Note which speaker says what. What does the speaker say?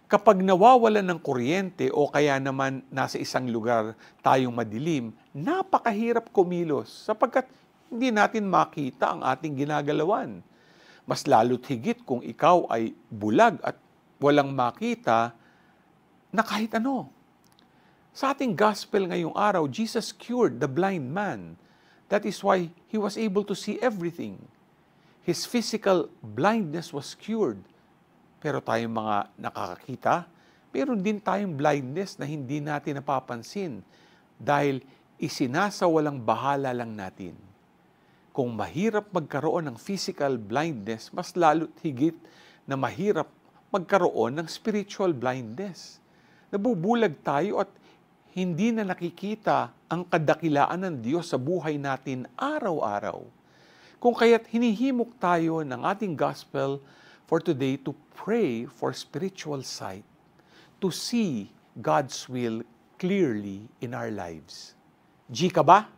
Speaker 1: Kapag nawawalan ng kuryente o kaya naman nasa isang lugar tayong madilim, napakahirap kumilos sapagkat hindi natin makita ang ating ginagalawan. Mas lalo't higit kung ikaw ay bulag at walang makita na kahit ano. Sa ating gospel ngayong araw, Jesus cured the blind man. That is why he was able to see everything. His physical blindness was cured. Pero tayong mga nakakakita, meron din tayong blindness na hindi natin napapansin dahil isinasawalang bahala lang natin. Kung mahirap magkaroon ng physical blindness, mas lalo't higit na mahirap magkaroon ng spiritual blindness. Nabubulag tayo at hindi na nakikita ang kadakilaan ng Diyos sa buhay natin araw-araw. Kung kaya't hinihimok tayo ng ating gospel for today to pray for spiritual sight, to see God's will clearly in our lives. G ka ba?